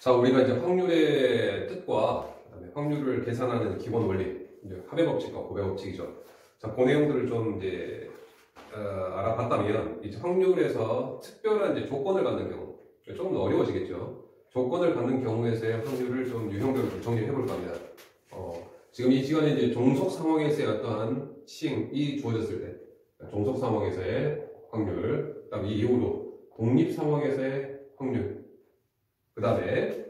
자, 우리가 이제 확률의 뜻과 그다음에 확률을 계산하는 기본 원리, 이제 합의 법칙과 곱의 법칙이죠. 자, 그 내용들을 좀 이제 알아봤다면 이제 확률에서 특별한 이제 조건을 갖는 경우 조금 더 어려워지겠죠. 조건을 갖는 경우에서의 확률을 좀 유형별로 좀 정리해 볼 겁니다. 지금 이 시간에 이제 종속 상황에서의 어떠한 시행이 주어졌을 때, 종속 상황에서의 확률, 그다음 이 이후로 독립 상황에서의 확률, 그 다음에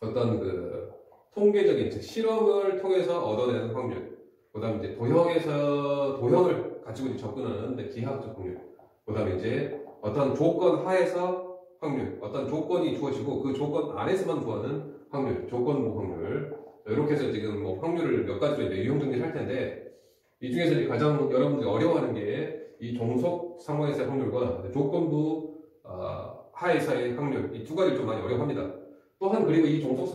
어떤 그 통계적인 즉 실험을 통해서 얻어내는 확률, 그 다음에 이제 도형을 가지고 이제 접근하는 기하학적 확률, 그 다음에 이제 어떤 조건 하에서 확률, 어떤 조건이 주어지고 그 조건 안에서만 구하는 확률, 조건부 확률, 이렇게 해서 지금 뭐 확률을 몇 가지로 이제 유형 정리를 할 텐데, 이 중에서 이제 가장 여러분들이 어려워하는 게 이 종속 상황에서의 확률과 조건부 하에서의 확률, 이 두 가지를 좀 많이 어려워합니다. 또한 그리고 이 종속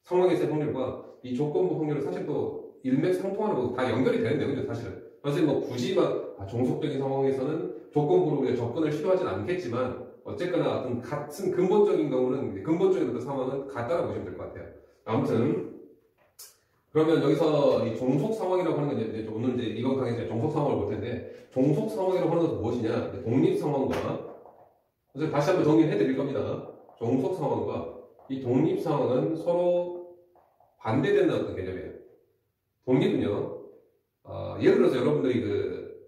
상황에서의 확률과 이 조건부 확률은 사실 또 일맥상통하는 다 연결이 되는데, 그죠? 사실은. 사실 뭐 굳이 막 종속적인 상황에서는 조건부로 우리가 접근을 시도하진 않겠지만, 어쨌거나 어떤 같은 근본적인 경우는, 근본적인 어떤 상황은 같다고 보시면 될 것 같아요. 아무튼, 그러면 여기서 이 종속 상황이라고 하는 건 이제 오늘 이제 이번 강의에서 종속 상황을 볼 텐데, 종속 상황이라고 하는 것은 무엇이냐? 독립 상황과, 그래서 다시 한번 정리를 해드릴 겁니다. 종속 상황과 이 독립 상황은 서로 반대되는 어떤 개념이에요. 독립은요, 예를 들어서 여러분들이 그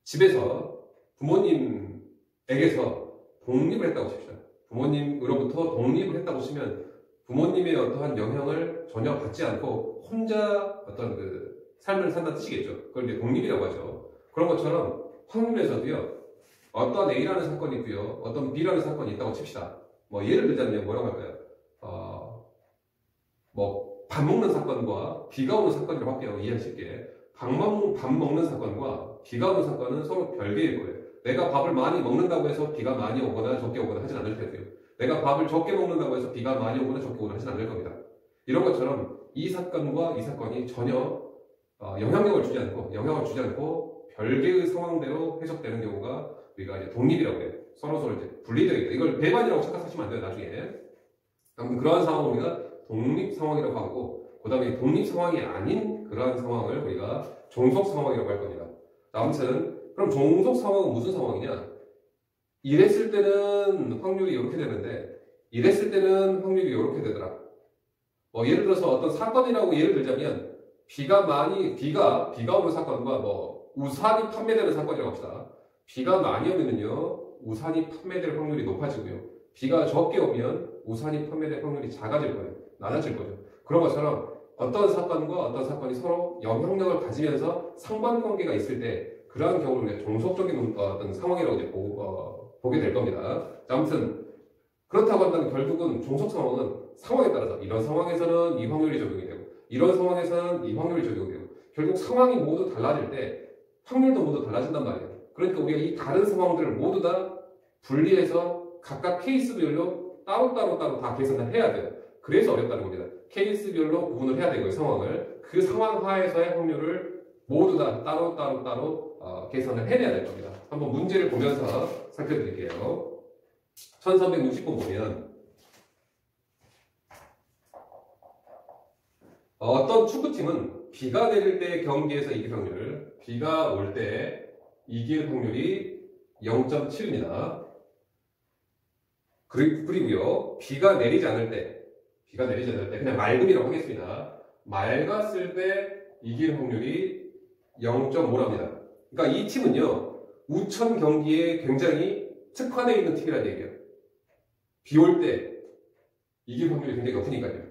집에서 부모님에게서 독립을 했다고 칩시다. 부모님으로부터 독립을 했다고 치면 부모님의 어떠한 영향을 전혀 받지 않고 혼자 어떤 그 삶을 산다는 뜻이겠죠. 그걸 이제 독립이라고 하죠. 그런 것처럼 확률에서도요, 어떤 A라는 사건이 있고요, 어떤 B라는 사건이 있다고 칩시다. 뭐 예를 들자면 뭐라고 할까요? 뭐 밥 먹는 사건과 비가 오는 사건이라고 할게요. 이해하기 쉽게. 밥 먹는 사건과 비가 오는 사건은 서로 별개일 거예요. 내가 밥을 많이 먹는다고 해서 비가 많이 오거나 적게 오거나 하진 않을 테고요. 내가 밥을 적게 먹는다고 해서 비가 많이 오거나 적게 오거나 하진 않을 겁니다. 이런 것처럼 이 사건과 이 사건이 전혀 영향을 주지 않고 별개의 상황대로 해석되는 경우가 우리가 이제 독립이라고 해요. 서로 이제 분리되어 있다. 이걸 배반이라고 착각하시면 안 돼요, 나중에. 아무튼 그러한 상황을 우리가 독립 상황이라고 하고, 그 다음에 독립 상황이 아닌 그러한 상황을 우리가 종속 상황이라고 할 겁니다. 아무튼, 그럼 종속 상황은 무슨 상황이냐? 이랬을 때는 확률이 이렇게 되는데, 이랬을 때는 확률이 이렇게 되더라. 뭐 예를 들어서 어떤 사건이라고 예를 들자면, 비가 오는 사건과 뭐 우산이 판매되는 사건이라고 합시다. 비가 많이 오면은요, 우산이 판매될 확률이 높아지고요. 비가 적게 오면 우산이 판매될 확률이 작아질 거예요. 낮아질 거죠. 그런 것처럼 어떤 사건과 어떤 사건이 서로 영향력을 가지면서 상관관계가 있을 때, 그러한 경우를 우리가 종속적인 어떤 상황이라고 이제 보게 될 겁니다. 아무튼 그렇다고 한다면 결국은 종속 상황은 상황에 따라서 이런 상황에서는 이 확률이 적용이 되고, 이런 상황에서는 이 확률이 적용이 되고, 결국 상황이 모두 달라질 때 확률도 모두 달라진단 말이에요. 그러니까 우리가 이 다른 상황들을 모두 다 분리해서 각각 케이스별로 따로따로 다 계산을 해야 돼요. 그래서 어렵다는 겁니다. 케이스별로 구분을 해야 되고요, 상황을. 그 상황 하에서의 확률을 모두 다 따로 계산을 해내야 될 겁니다. 한번 문제를 보면서 살펴드릴게요. 1360번 보면 어떤 축구팀은 비가 내릴 때 경기에서 이길 확률, 비가 올 때 이길 확률이 0.7입니다. 그리고요, 비가 내리지 않을 때 그냥 맑음이라고 하겠습니다. 맑았을 때 이길 확률이 0.5랍니다. 그러니까 이 팀은요, 우천 경기에 굉장히 특화되어 있는 팀이라는 얘기예요. 비 올 때 이길 확률이 굉장히 높으니까요.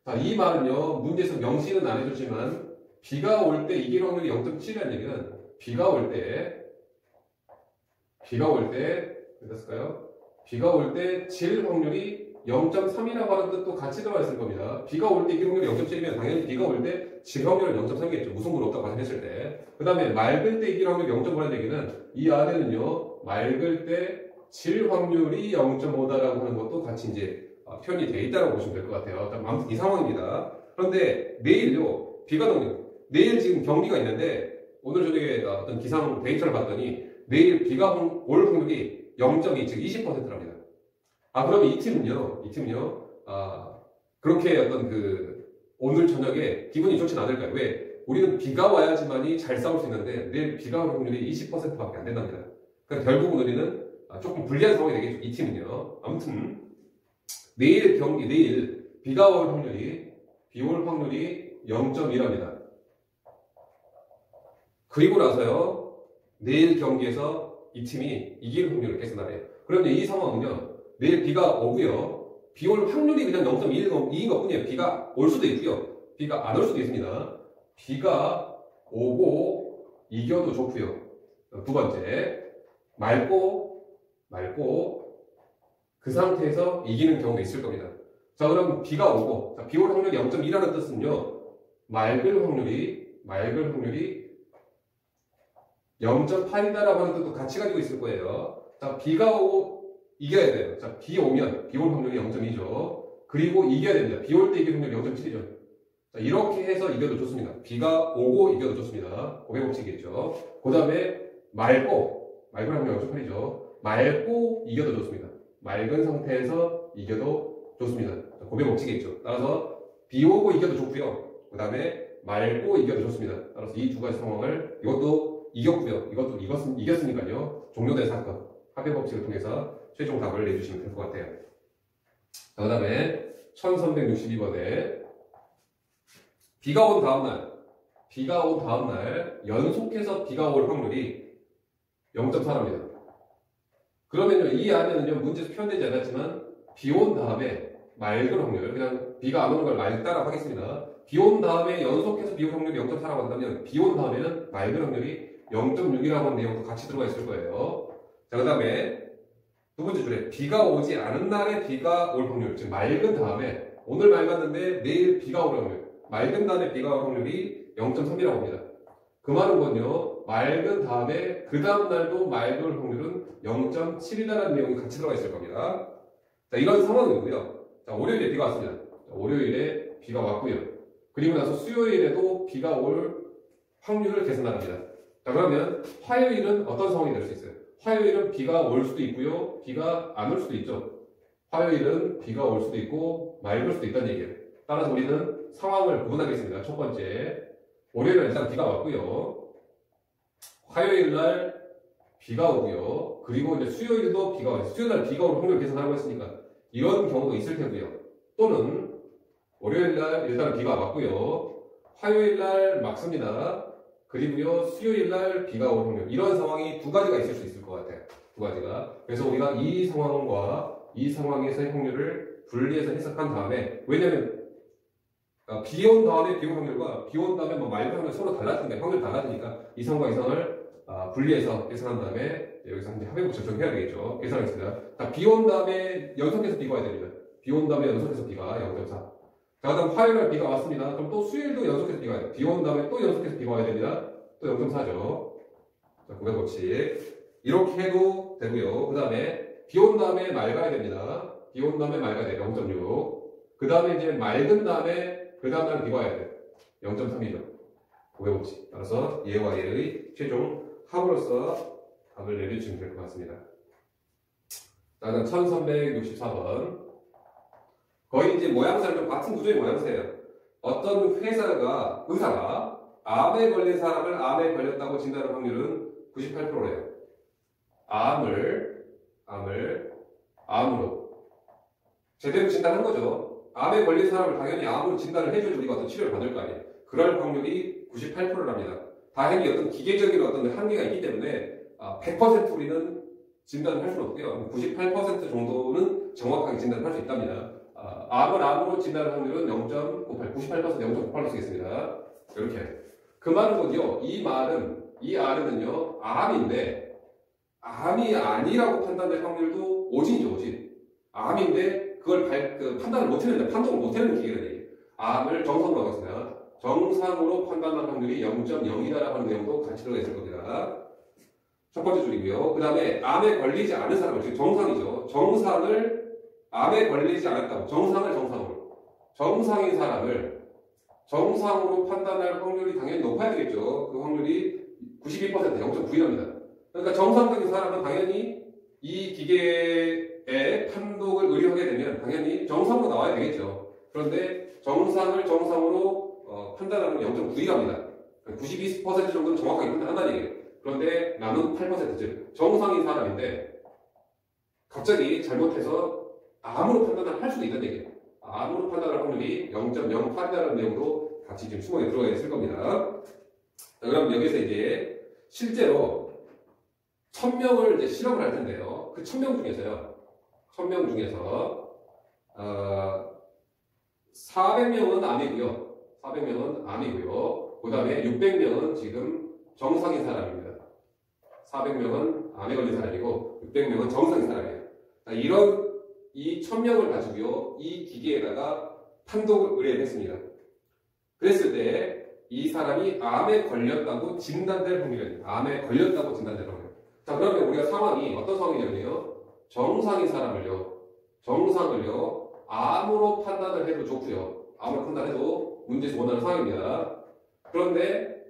자, 이 말은요, 문제에서 명시는 안 해주지만 비가 올 때 이길 확률이 0.7이라는 얘기는 비가 올 때 됐을까요? 비가 올 때 질 확률이 0.3이라고 하는 뜻도 같이 들어가 있을 겁니다. 비가 올 때 이길 확률이 0.7이면 당연히 비가 올 때 질 확률은 0.3이겠죠. 무승부는 없다고 가정했을 때. 그 다음에 맑을 때 이길 확률이 0.5라는 얘기는 이 안에는요, 맑을 때 질 확률이 0.5다라고 하는 것도 같이 이제 표현이 되어 있다고 보시면 될 것 같아요. 아무튼 이 상황입니다. 그런데 내일요, 비가 오는, 내일 지금 경기가 있는데 오늘 저녁에 어떤 기상 데이터를 봤더니 내일 비가 올 확률이 0.2, 즉 20%랍니다. 그러면 이 팀은요, 그렇게 어떤 오늘 저녁에 기분이 좋진 않을까요? 왜? 우리는 비가 와야지만이 잘 싸울 수 있는데, 내일 비가 올 확률이 20%밖에 안 된답니다. 그러니까 결국은 우리는 조금 불리한 상황이 되겠죠, 이 팀은요. 아무튼, 내일 비가 올 확률이, 비 올 확률이 0.1합니다. 그리고 나서요, 내일 경기에서 이 팀이 이길 확률을 계산하래요. 그러면 이 상황은요, 내일 비가 오고요, 비 올 확률이 그냥 0.2인 것 뿐이에요. 비가 올 수도 있고요, 비가 안 올 수도 있습니다. 비가 오고 이겨도 좋고요. 두 번째, 맑고 그 상태에서 이기는 경우도 있을 겁니다. 자, 그럼 비가 오고, 비 올 확률이 0.2라는 뜻은요, 맑을 확률이 0.8이다라고 하는 뜻도 같이 가지고 있을 거예요. 자, 비가 오고 이겨야 돼요. 자, 비 오면 비 올 확률이 0.2죠. 그리고 이겨야 됩니다. 비 올 때 이길 확률이 0.7이죠. 자, 이렇게 해서 이겨도 좋습니다. 비가 오고 이겨도 좋습니다. 고백 법칙이겠죠. 그 다음에 맑은 확률이 0.8이죠. 맑고 이겨도 좋습니다. 맑은 상태에서 이겨도 좋습니다. 자, 고백 법칙이겠죠. 따라서 비 오고 이겨도 좋고요. 그 다음에 맑고 이겨도 좋습니다. 따라서 이 두 가지 상황을 이것도 이겼고요. 이겼으니까요. 종료된 사건. 합의 법칙을 통해서 최종 답을 내주시면 될 것 같아요. 자, 그 다음에 1362번에 비가 온 다음날 연속해서 비가 올 확률이 0.4입니다. 그러면요, 이 안에는요, 문제에서 표현되지 않았지만 비 온 다음에 맑을 확률, 그냥 비가 안 오는 걸 맑다라고 하겠습니다. 비 온 다음에 연속해서 비 올 확률이 0.4라고 한다면 비 온 다음에는 맑을 확률이 0.6이라고 하는 내용도 같이 들어가 있을 거예요. 자, 그 다음에 두 번째 줄에 비가 오지 않은 날에 비가 올 확률, 즉 맑은 다음에 오늘 맑았는데 내일 비가 올 확률, 맑은 다음에 비가 올 확률이 0.3이라고 합니다. 그 말은 뭐요? 맑은 다음에 그 다음 날도 맑을 확률은 0.7이라는 내용이 같이 들어가 있을 겁니다. 자, 이런 상황이고요. 자, 월요일에 비가 왔습니다. 자, 월요일에 비가 왔고요. 그리고 나서 수요일에도 비가 올 확률을 계산합니다. 자, 그러면 화요일은 어떤 상황이 될 수 있어요? 화요일은 비가 올 수도 있고요, 비가 안 올 수도 있죠. 화요일은 비가 올 수도 있고 맑을 수도 있다는 얘기예요. 따라서 우리는 상황을 구분하겠습니다. 첫 번째, 월요일은 일단 비가 왔고요, 화요일 날 비가 오고요, 그리고 이제 수요일도 비가 와요. 수요일 날 비가 올 확률을 계산하고 했으니까 이런 경우도 있을 테고요. 또는 월요일 날 일단 비가 왔고요, 화요일 날 막습니다. 그리고요, 수요일 날 비가 올 확률. 이런 상황이 두 가지가 있을 수 있을 것 같아요. 두 가지가. 그래서 우리가 이 상황과 이 상황에서의 확률을 분리해서 해석한 다음에, 왜냐면 비 온 다음에 비 올 확률과 비 온 다음에 맑은 확률 서로 달라지니까, 확률 달라지니까 이 상황과 이 상황을 분리해서 계산한 다음에 여기서 이제 합의 법칙 적용해야 되겠죠. 계산하겠습니다. 자, 비 온 다음에 연속해서 비가 와야 됩니다. 비 온 다음에 연속해서 비가 0.4. 자, 그다음 화요일날 비가 왔습니다. 그럼 또 수요일도 연속해서 비가 와요. 비 온 다음에 또 연속해서 비가 와야 됩니다. 또 0.4죠. 자, 고백 법칙. 이렇게 해도 되고요. 그 다음에 비 온 다음에 맑아야 됩니다. 비 온 다음에 맑아야 돼요. 0.6. 그 다음에 이제 맑은 다음에 그 다음날 비가 와야 돼요. 0.3이죠. 고백 법칙. 따라서 얘와 얘의 최종 합으로서 답을 내려주시면 될 것 같습니다. 자, 그다음 1364번. 거의 이제 모양새는 같은 구조의 모양새예요. 어떤 의사가 암에 걸린 사람을 암에 걸렸다고 진단할 확률은 98%래요. 암으로 제대로 진단한 거죠. 암에 걸린 사람을 당연히 암으로 진단을 해줘야지 우리가 어떤 치료를 받을 거 아니에요. 그럴 확률이 98%랍니다. 다행히 어떤 기계적인 어떤 한계가 있기 때문에 100% 우리는 진단을 할 수는 없고요. 98% 정도는 정확하게 진단을 할 수 있답니다. 암으로 진단할 확률은 0.98, 98% 0.98로 쓰겠습니다. 이렇게. 그 말은 뭐죠? 이 R은요, 암인데, 암이 아니라고 판단될 확률도 오진이죠, 오진. 암인데, 그걸 판단을 못해낸다, 판정을 못해내는 기계라는 얘기예요. 암을 정상으로 하겠습니다. 정상으로 판단할 확률이 0.0이다라고 하는 내용도 같이 들어가 있을 겁니다. 첫 번째 줄이고요. 그 다음에 암에 걸리지 않은 사람을, 즉 정상이죠. 정상을 암에 걸리지 않았다고. 정상인 사람을 정상으로 판단할 확률이 당연히 높아야 되겠죠. 그 확률이 92%, 0.9이랍니다. 그러니까 정상적인 사람은 당연히 이 기계의 판독을 당연히 정상으로 나와야 되겠죠. 그런데 정상을 정상으로 판단하면 0.92입니다. 92% 정도는 정확하게 판단한다는 얘기예요. 그런데 남은 8%, 즉 정상인 사람인데 갑자기 잘못해서 암으로 판단을 할 수도 있다는 얘기예요. 암으로 판단할 확률이 0.08이라는 내용도 같이 지금 수능에 들어가 있을 겁니다. 자, 그럼 여기서 이제 실제로 1000명을 이제 실험을 할 텐데요. 그 1000명 중에서요. 1000명 중에서 400명은 암이고요. 400명은 암이고요. 그 다음에 600명은 지금 정상인 사람입니다. 400명은 암에 걸린 사람이고 600명은 정상인 사람이에요. 자, 이 1000명을 가지고요. 이 기계에다가 판독을 의뢰했습니다. 그랬을 때 이 사람이 암에 걸렸다고 진단될 확률이에요. 암에 걸렸다고 진단될 확률. 자, 그러면 우리가 상황이 어떤 상황이냐면요. 정상인 사람을요. 정상을요. 암으로 판단을 해도 좋고요. 암으로 판단해도 문제에서 원하는 상황입니다. 그런데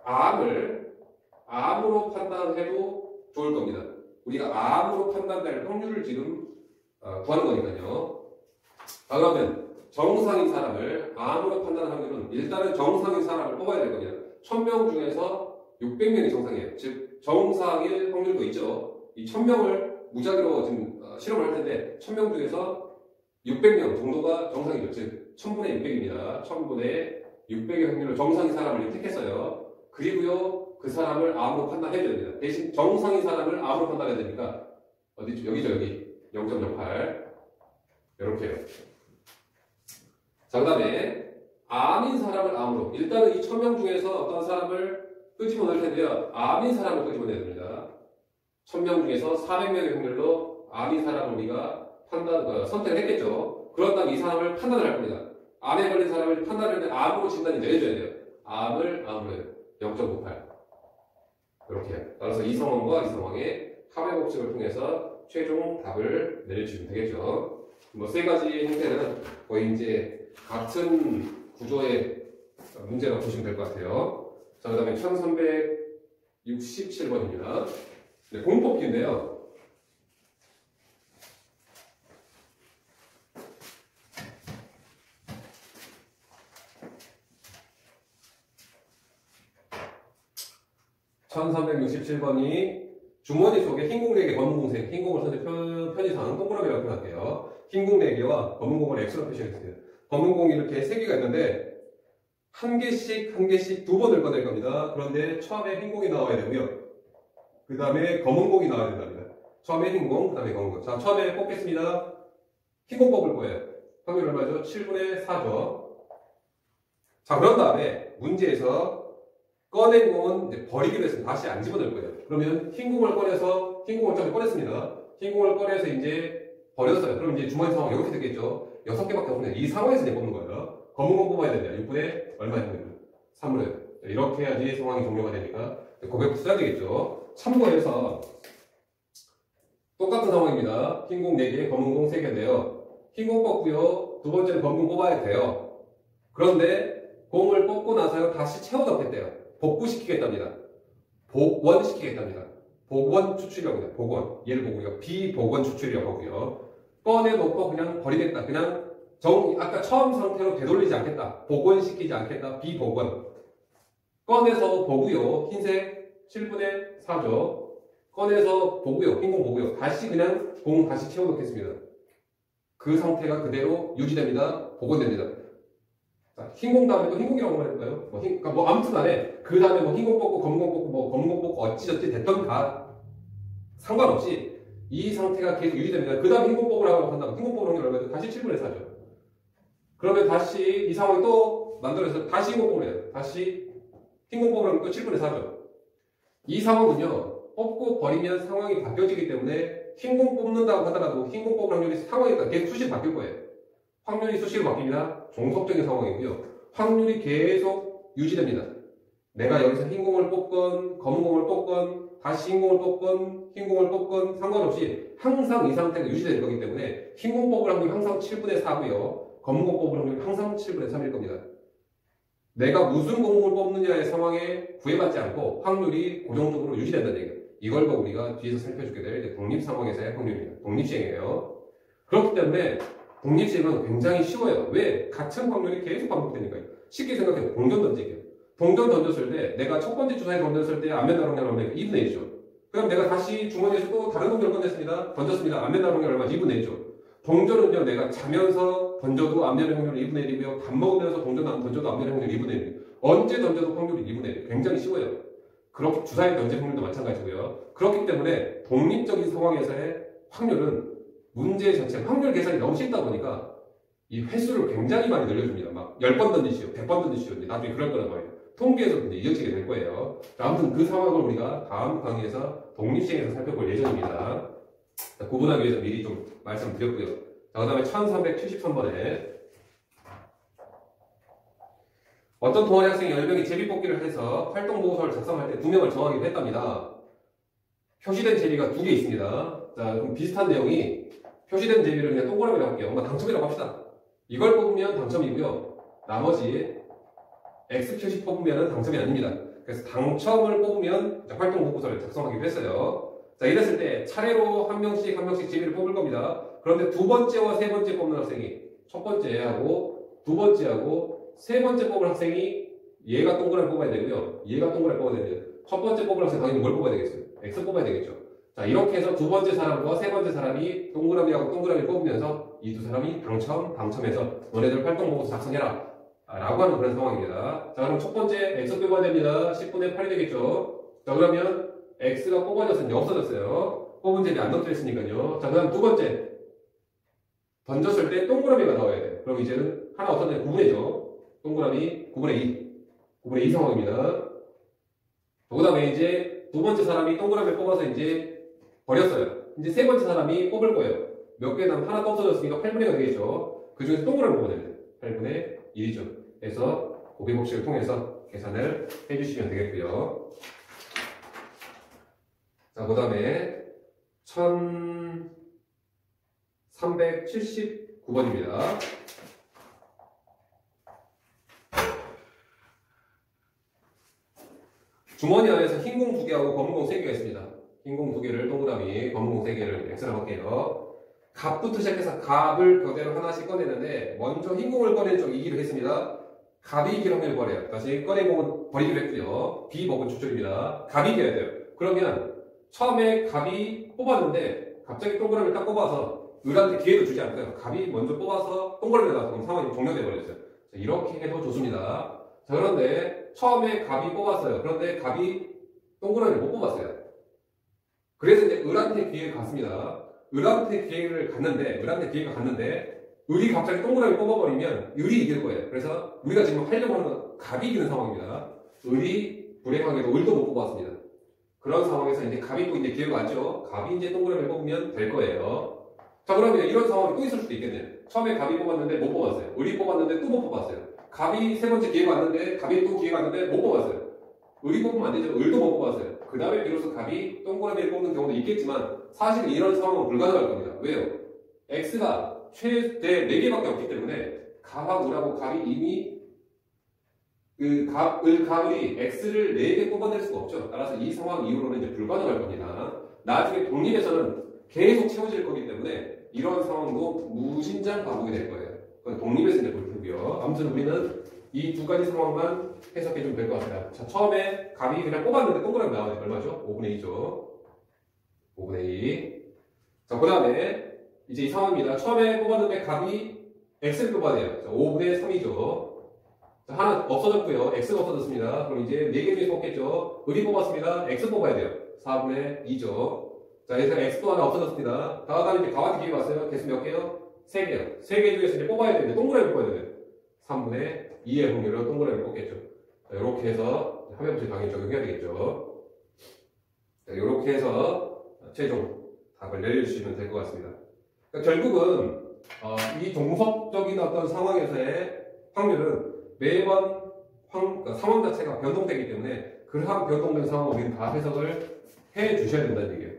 암으로 판단해도 좋을 겁니다. 우리가 암으로 판단될 확률을 지금 구하는 거니까요. 자, 그러면 정상인 사람을 암으로 판단하는 확률은 일단은 정상인 사람을 뽑아야 될 겁니다. 1000명 중에서 600명이 정상이에요. 즉 정상일 확률도 있죠. 이 1000명을 무작위로 지금 실험을 할 텐데 1000명 중에서 600명 정도가 정상이죠. 즉 1000분의 600입니다. 1000분의 600의 확률로 정상인 사람을 택했어요. 그리고요 그 사람을 암으로 판단해야 됩니다. 대신 정상인 사람을 암으로 판단해야 되니까 어디죠? 여기죠. 여기 0.08 이렇게요. 자, 그 다음에 암인 사람을 암으로 일단은 이 1000명 중에서 어떤 사람을 끄집어낼 텐데요. 암인 사람을 끄집어내야 됩니다. 1000명 중에서 400명의 확률로 암인 사람을 우리가 선택을 했겠죠. 그렇다면 이 사람을 판단을 할 겁니다. 암에 걸린 사람을 판단하는데 암으로 진단이 내려줘야 돼요. 암을 암으로 해요. 0.98 이렇게요. 따라서 이 상황과 이 상황의 합의 법칙을 통해서 최종 답을 내려주시면 되겠죠. 뭐 세 가지 형태는 거의 이제 같은 구조의 문제라고 보시면 될 것 같아요. 자, 그 다음에 1367번입니다. 네, 공법기인데요. (1367번이) 주머니 속에 흰공 4개, 검은 공 3개, 흰공을 선택 편의상 동그라미라고 표현할게요. 흰공 4개와 검은 공을 X로 표시했어요. 검은 공이 이렇게 3개가 있는데 한 개씩 2번을 꺼낼 겁니다. 그런데 처음에 흰 공이 나와야 되고요. 그 다음에 검은 공이 나와야 된답니다. 처음에 흰 공, 그 다음에 검은 공. 자, 처음에 뽑겠습니다. 흰 공 뽑을 거예요. 확률 얼마죠? 7분의 4죠. 자, 그런 다음에 문제에서 꺼낸 공은 이제 버리기로 했습니다. 다시 안 집어넣을 거예요. 그러면 흰 공을 꺼내서 흰 공을 좀 꺼냈습니다. 흰 공을 꺼내서 이제 버렸어요. 그럼 이제 주머니 상황 이렇게 되겠죠. 6개밖에 없는데 이 상황에서 이제 뽑는 거예요. 검은 공 뽑아야 됩니다. 6분의 얼마에 되면 3분의 이렇게 해야지 상황이 종료가 되니까 고백 써야 되겠죠. 참고해서 똑같은 상황입니다. 흰 공 4개, 검은 공 3개인데요. 흰 공 뽑고요. 두 번째는 검은 공 뽑아야 돼요. 그런데 공을 뽑고 나서요. 다시 채워 넣겠대요. 복구시키겠답니다. 복원시키겠답니다. 복원 추출이라고 해요. 복원. 얘를 보고 우리가 비복원 추출이라고 하고요. 꺼내놓고 그냥 버리겠다. 그냥 아까 처음 상태로 되돌리지 않겠다. 복원시키지 않겠다. 비복원. 꺼내서 보고요. 흰색 7분의 4죠. 꺼내서 보고요. 흰공 보고요. 다시 그냥 공 다시 채워놓겠습니다. 그 상태가 그대로 유지됩니다. 복원됩니다. 흰공 다음에 또 흰공이라고 말할까요? 그러니까 아무튼 간에 그 다음에 흰공 뽑고 검공 뽑고 검공 뽑고 어찌저찌 됐던 다 상관없이 이 상태가 계속 유지됩니다. 그 다음에 흰공 뽑으라고 한다면 흰공 뽑으는 게 얼마죠? 다시 7분의 4죠. 그러면 다시 이 상황이 또 만들어서 다시 흰공 뽑으래요. 다시 흰공 뽑으면 또 7분의 4죠. 이 상황은요. 뽑고 버리면 상황이 바뀌어지기 때문에 흰공 뽑는다고 하더라도 흰공 뽑을 확률이 상황에 따라 계속 수시로 바뀔 거예요. 확률이 수시로 바뀝니다. 종속적인 상황이고요. 확률이 계속 유지됩니다. 내가 여기서 흰공을 뽑건 검은 공을 뽑건 다시 흰공을 뽑건 흰공을 뽑건 상관없이 항상 이 상태가 유지될 거기 때문에 흰공 뽑을 확률이 항상 7분의 4고요. 검은 공 뽑을 확률이 항상 7분의 3일 겁니다. 내가 무슨 공을 뽑느냐의 상황에 구애받지 않고 확률이 고정적으로 유지된다는 얘기예요. 이걸 우리가 뒤에서 살펴주게 될 독립 상황에서의 확률입니다. 독립시행이에요. 그렇기 때문에 독립식은 굉장히 쉬워요. 왜? 같은 확률이 계속 반복되니까요. 쉽게 생각해요. 동전 던지기요. 동전 던졌을 때 내가 첫 번째 주사에 던졌을 때 안면 나롱량 얼마? 2분의 1이죠. 그럼 내가 다시 주머니에서 또 다른 동전을 꺼냈습니다. 던졌습니다. 안면 나롱량 얼마? 2분의 1이죠. 동전은요, 내가 자면서 던져도 앞면의 확률이 2분의 1이고요. 밥 먹으면서 동전 던져도 앞면의 확률이 2분의 1이에요. 언제 던져도 확률이 2분의 1이에요. 굉장히 쉬워요. 그렇게 주사위 던질 확률도 마찬가지고요. 그렇기 때문에 독립적인 상황에서의 확률은 문제 자체, 확률 계산이 너무 쉽다 보니까 이 횟수를 굉장히 많이 늘려줍니다. 막 10번 던지시오, 100번 던지시오. 나중에 그럴 거란 말이에요. 통계에서 근데 이어지게 될 거예요. 아무튼 그 상황을 우리가 다음 강의에서 독립시행에서 살펴볼 예정입니다. 자, 구분하기 위해서 미리 좀 말씀드렸고요. 자, 그 다음에 1373번에 어떤 동아리 학생이 10명이 제비뽑기를 해서 활동보고서를 작성할 때 2명을 정하기로 했답니다. 표시된 제비가 2개 있습니다. 자, 그럼 비슷한 내용이 표시된 제비를 그냥 동그라미라고 할게요. 당첨이라고 합시다. 이걸 뽑으면 당첨이고요. 나머지 X 표시 뽑으면 당첨이 아닙니다. 그래서 당첨을 뽑으면 활동보고서를 작성하기로 했어요. 자, 이랬을 때 차례로 한 명씩 제비를 뽑을 겁니다. 그런데 두 번째와 세 번째 뽑는 학생이 첫 번째하고 두 번째하고 세 번째 뽑을 학생이 얘가 동그라미 뽑아야 되고요. 얘가 동그라미 뽑아야 되고요. 첫 번째 뽑을 학생 당연히 뭘 뽑아야 되겠어요? X 뽑아야 되겠죠. 자, 이렇게 해서 두 번째 사람과 세 번째 사람이 동그라미하고 동그라미 뽑으면서 이 두 사람이 당첨해서 너네들 활동보고서 작성해라 라고 하는 그런 상황입니다. 자, 그럼 첫 번째 X 뽑아야 됩니다. 10분의 8이 되겠죠. 자, 그러면 X가 뽑아졌으니 없어졌어요. 뽑은 제비 안 넣어있으니까요. 자, 그 다음 두 번째 던졌을 때 동그라미가 나와야 돼요. 그럼 이제는 하나 없었는데 9분의죠. 동그라미 9분의 2 상황입니다. 그 다음에 이제 두 번째 사람이 동그라미 뽑아서 이제 버렸어요. 이제 세 번째 사람이 뽑을 거예요. 몇 개 남으면 하나 떨어졌으니까 8분의 1가 되겠죠. 그 중에서 동그라미 뽑아야 됩니다. 8분의 1이죠. 그래서 고비법칙을 통해서 계산을 해주시면 되겠고요. 자, 그 다음에 1379번입니다. 주머니 안에서 흰 공 2개하고 검은 공 3개가 있습니다. 흰 공 2개를 동그라미, 검은 공 3개를 X라고 할게요. 갑부터 시작해서 갑을 교대로 하나씩 꺼내는데 먼저 흰 공을 꺼낸 쪽이 이기로 했습니다. 갑이 이길 확률을 버려요. 다시 꺼낸 공은 버리기로 했고요. 비먹은 추출입니다. 갑이 이겨야 돼요. 그러면 처음에 갑이 뽑았는데 갑자기 동그라미를 딱 뽑아서 을한테 기회도 주지 않고요. 갑이 먼저 뽑아서 동그라미를 나서 그럼 상황이 종료돼 버렸어요. 자, 이렇게 해도 좋습니다. 자, 그런데 처음에 갑이 뽑았어요. 그런데 갑이 동그라미를 못 뽑았어요. 그래서 이제 을한테 기회가 갔습니다. 을한테 기회가 갔는데 을이 갑자기 동그라미 뽑아버리면 을이 이길 거예요. 그래서 우리가 지금 하려고 하는 건 갑이 이기는 상황입니다. 을이 불행하게도 을도 못 뽑았습니다. 그런 상황에서 이제 갑이 또 이제 기회가 왔죠. 갑이 이제 동그라미를 뽑으면 될 거예요. 자, 그러면 이런 상황이 또 있을 수도 있겠네요. 처음에 갑이 뽑았는데 못 뽑았어요. 을이 뽑았는데 또 못 뽑았어요. 갑이 세 번째 기회가 왔는데 갑이 또 기회가 왔는데 못 뽑았어요. 을이 뽑으면 안 되죠. 을도 못 뽑았어요. 그 다음에 비로소 갑이 동그라미를 뽑는 경우도 있겠지만 사실은 이런 상황은 불가능할 겁니다. 왜요? X가 최대 4개밖에 없기 때문에 갑하고 을하고 갑이 이미 을이 X를 4개 뽑아낼 수가 없죠. 따라서 이 상황 이후로는 이제 불가능할 겁니다. 나중에 독립에서는 계속 채워질 거기 때문에 이런 상황도 무진장 반복이 될 거예요. 그건 독립에서 이제 볼 테고요. 아무튼 우리는 이 두 가지 상황만 해석해주면 될 것 같습니다. 자, 처음에 갑이 그냥 뽑았는데 동그라미 나오니까 얼마죠? 5분의 2죠. 5분의 2. 자, 그 다음에 이제 이 상황입니다. 처음에 뽑았는데 갑이 X를 뽑아야 돼요. 자, 5분의 3이죠. 자, 하나 없어졌고요. X가 없어졌습니다. 그럼 이제 4개 중에서 뽑겠죠. 을이 뽑았습니다. X 뽑아야 돼요. 4분의 2죠. 자, 그래서 X도 하나 없어졌습니다. 다음에 이제 갑한테 기회 왔어요. 개수 몇 개요? 3개요. 3개 중에서 이제 뽑아야 되는데 동그라미 뽑아야 돼요. 3분의 2의 확률로 동그라미 뽑겠죠. 자, 이렇게 해서 화면부터 당연히 적용해야 되겠죠. 자, 이렇게 해서 최종 답을 내려주시면 될 것 같습니다. 그러니까 결국은 이 동석적인 어떤 상황에서의 확률은 매번 그러니까 상황 자체가 변동되기 때문에 그러한 변동된 상황을 우리는 다 해석을 해 주셔야 된다는 얘기예요.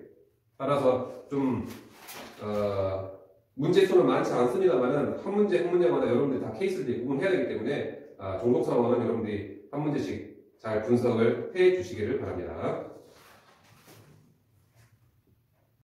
따라서 좀 문제 수는 많지 않습니다만은 한 문제마다 여러분들이 다 케이스를 구분해야 되기 때문에 종속 상황은 여러분들이 한 문제씩 잘 분석을 해 주시기를 바랍니다.